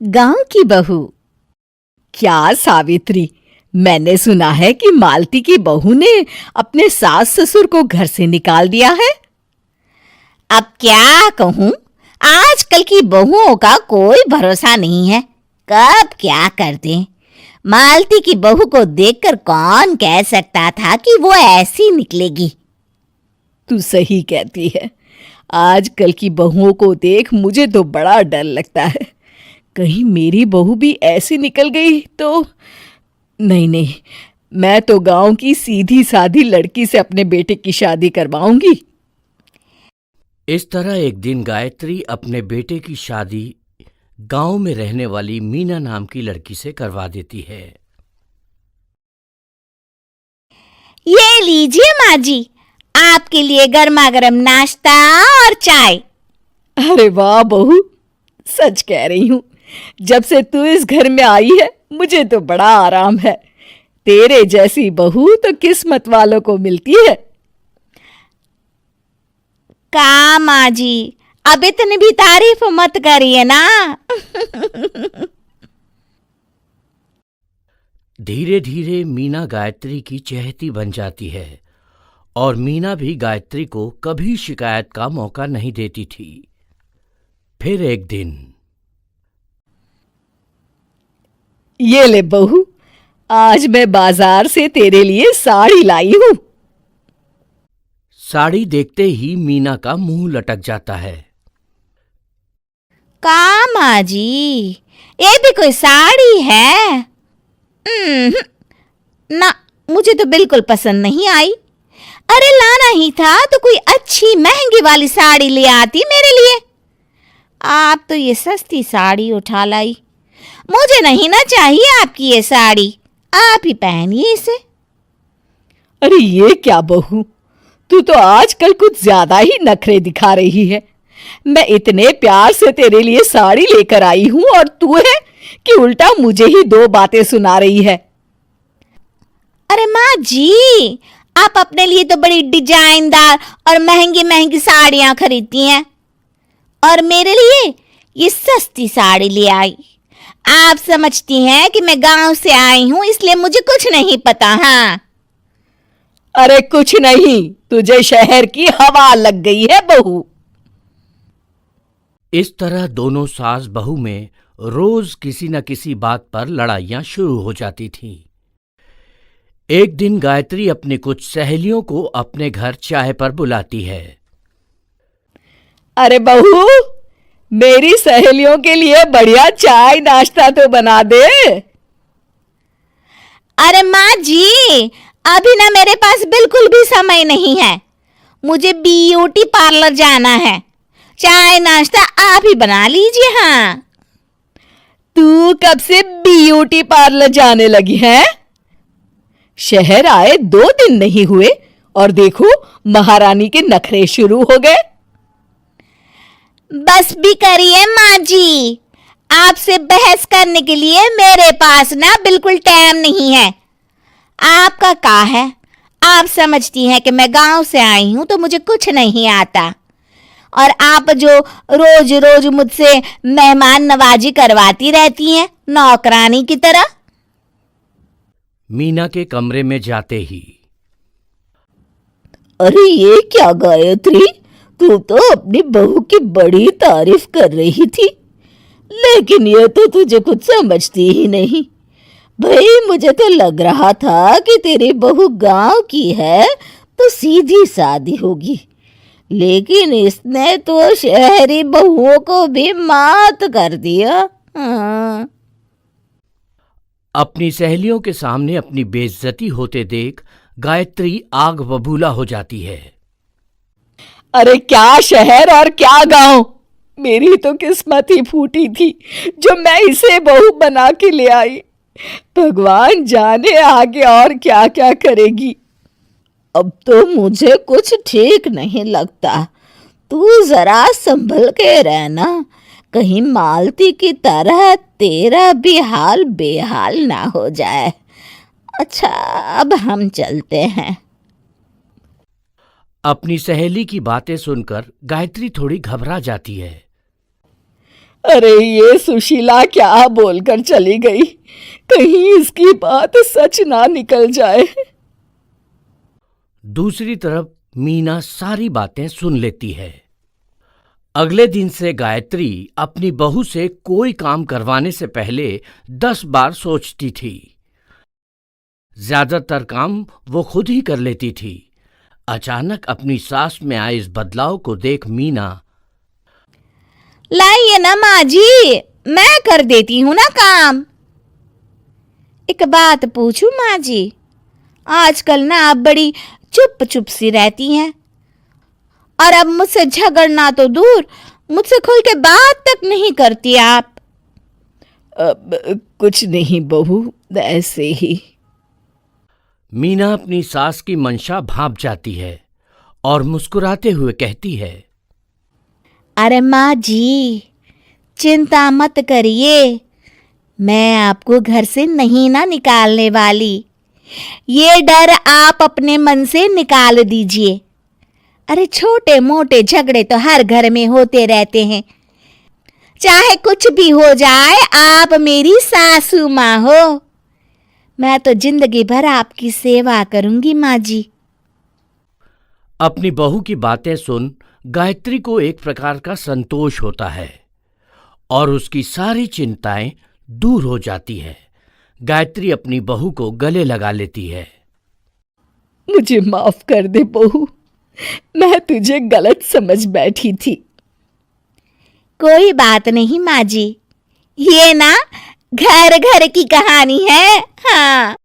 गांव की बहू। क्या सावित्री, मैंने सुना है कि मालती की बहू ने अपने सास ससुर को घर से निकाल दिया है। अब क्या कहूं, आजकल की बहुओं का कोई भरोसा नहीं है, कब क्या कर दें। मालती की बहू को देखकर कौन कह सकता था कि वो ऐसी निकलेगी। तू सही कहती है, आजकल की बहुओं को देख मुझे तो बड़ा डर लगता है। कहीं मेरी बहू भी ऐसी निकल गई तो। नहीं, मैं तो गांव की सीधी सादी लड़की से अपने बेटे की शादी करवाऊंगी। इस तरह एक दिन गायत्री अपने बेटे की शादी गांव में रहने वाली मीना नाम की लड़की से करवा देती है। ये लीजिए माँ जी, आपके लिए गर्मा गर्म नाश्ता और चाय। अरे वाह बहू, सच कह रही हूँ, जब से तू इस घर में आई है मुझे तो बड़ा आराम है। तेरे जैसी बहू तो किस्मत वालों को मिलती है। का माँ जी, अब इतनी भी तारीफ मत करिए ना। धीरे धीरे मीना गायत्री की चहेती बन जाती है और मीना भी गायत्री को कभी शिकायत का मौका नहीं देती थी। फिर एक दिन, ये ले बहू, आज मैं बाजार से तेरे लिए साड़ी लाई हूं। साड़ी देखते ही मीना का मुंह लटक जाता है। का माँ जी, ये भी कोई साड़ी है? ना, मुझे तो बिल्कुल पसंद नहीं आई। अरे लाना ही था तो कोई अच्छी महंगी वाली साड़ी ले आती मेरे लिए। आप तो ये सस्ती साड़ी उठा लाई। मुझे नहीं ना चाहिए आपकी ये साड़ी, आप ही पहनिए इसे। अरे ये क्या बहू, तू तो आजकल कुछ ज्यादा ही नखरे दिखा रही है। मैं इतने प्यार से तेरे लिए साड़ी लेकर आई हूं और तू है कि उल्टा मुझे ही दो बातें सुना रही है। अरे माँ जी, आप अपने लिए तो बड़ी डिजाइनदार और महंगी महंगी साड़ियां खरीदती हैं और मेरे लिए ये सस्ती साड़ी ले आई। आप समझती हैं कि मैं गांव से आई हूं इसलिए मुझे कुछ नहीं पता। हाँ, अरे कुछ नहीं, तुझे शहर की हवा लग गई है बहू। इस तरह दोनों सास बहू में रोज किसी न किसी बात पर लड़ाइयां शुरू हो जाती थीं। एक दिन गायत्री अपनी कुछ सहेलियों को अपने घर चाय पर बुलाती है। अरे बहू, मेरी सहेलियों के लिए बढ़िया चाय नाश्ता तो बना दे। अरे माँ जी, अभी ना मेरे पास बिल्कुल भी समय नहीं है, मुझे ब्यूटी पार्लर जाना है। चाय नाश्ता आप ही बना लीजिए। हाँ, तू कब से ब्यूटी पार्लर जाने लगी है? शहर आए 2 दिन नहीं हुए और देखो महारानी के नखरे शुरू हो गए। बस भी करिए माँ जी, आपसे बहस करने के लिए मेरे पास ना बिल्कुल टाइम नहीं है। आपका क्या है, आप समझती हैं कि मैं गांव से आई हूं तो मुझे कुछ नहीं आता और आप जो रोज रोज मुझसे मेहमान नवाजी करवाती रहती हैं नौकरानी की तरह। मीना के कमरे में जाते ही, अरे ये क्या गायत्री, तू तो अपनी बहू की बड़ी तारीफ कर रही थी, लेकिन ये तो तुझे कुछ समझती ही नहीं। भाई मुझे तो लग रहा था कि तेरी बहू गांव की है तो सीधी सादी होगी, लेकिन इसने तो शहरी बहुओं को भी मात कर दिया। हाँ। अपनी सहेलियों के सामने अपनी बेइज्जती होते देख गायत्री आग बबूला हो जाती है। अरे क्या शहर और क्या गांव, मेरी तो किस्मत ही फूटी थी जो मैं इसे बहू बना के ले आई। भगवान जाने आगे और क्या क्या करेगी। अब तो मुझे कुछ ठीक नहीं लगता। तू जरा संभल के रहना, कहीं मालती की तरह तेरा भी हाल बेहाल ना हो जाए। अच्छा, अब हम चलते हैं। अपनी सहेली की बातें सुनकर गायत्री थोड़ी घबरा जाती है। अरे ये सुशीला क्या बोलकर चली गई, कहीं इसकी बात सच ना निकल जाए। दूसरी तरफ मीना सारी बातें सुन लेती है। अगले दिन से गायत्री अपनी बहू से कोई काम करवाने से पहले 10 बार सोचती थी। ज्यादातर काम वो खुद ही कर लेती थी। अचानक अपनी सास में आए इस बदलाव को देख मीना, लाइए ना माँ जी, मैं कर देती हूँ ना काम। एक बात पूछूं माँ जी, आजकल ना आप बड़ी चुप चुप सी रहती हैं, और अब मुझसे झगड़ना तो दूर, मुझसे खुल के बात तक नहीं करती आप। अब कुछ नहीं बहू, ऐसे ही। मीना अपनी सास की मंशा भांप जाती है और मुस्कुराते हुए कहती है, अरे माँ जी, चिंता मत करिए, मैं आपको घर से नहीं ना निकालने वाली। ये डर आप अपने मन से निकाल दीजिए। अरे छोटे मोटे झगड़े तो हर घर में होते रहते हैं, चाहे कुछ भी हो जाए, आप मेरी सासू माँ हो। मैं तो जिंदगी भर आपकी सेवा करूंगी माँ जी। अपनी बहू की बातें सुन गायत्री को एक प्रकार का संतोष होता है और उसकी सारी चिंताएं दूर हो जाती है। गायत्री अपनी बहू को गले लगा लेती है। मुझे माफ कर दे बहू, मैं तुझे गलत समझ बैठी थी। कोई बात नहीं माँ जी, ये ना घर घर की कहानी है। हाँ।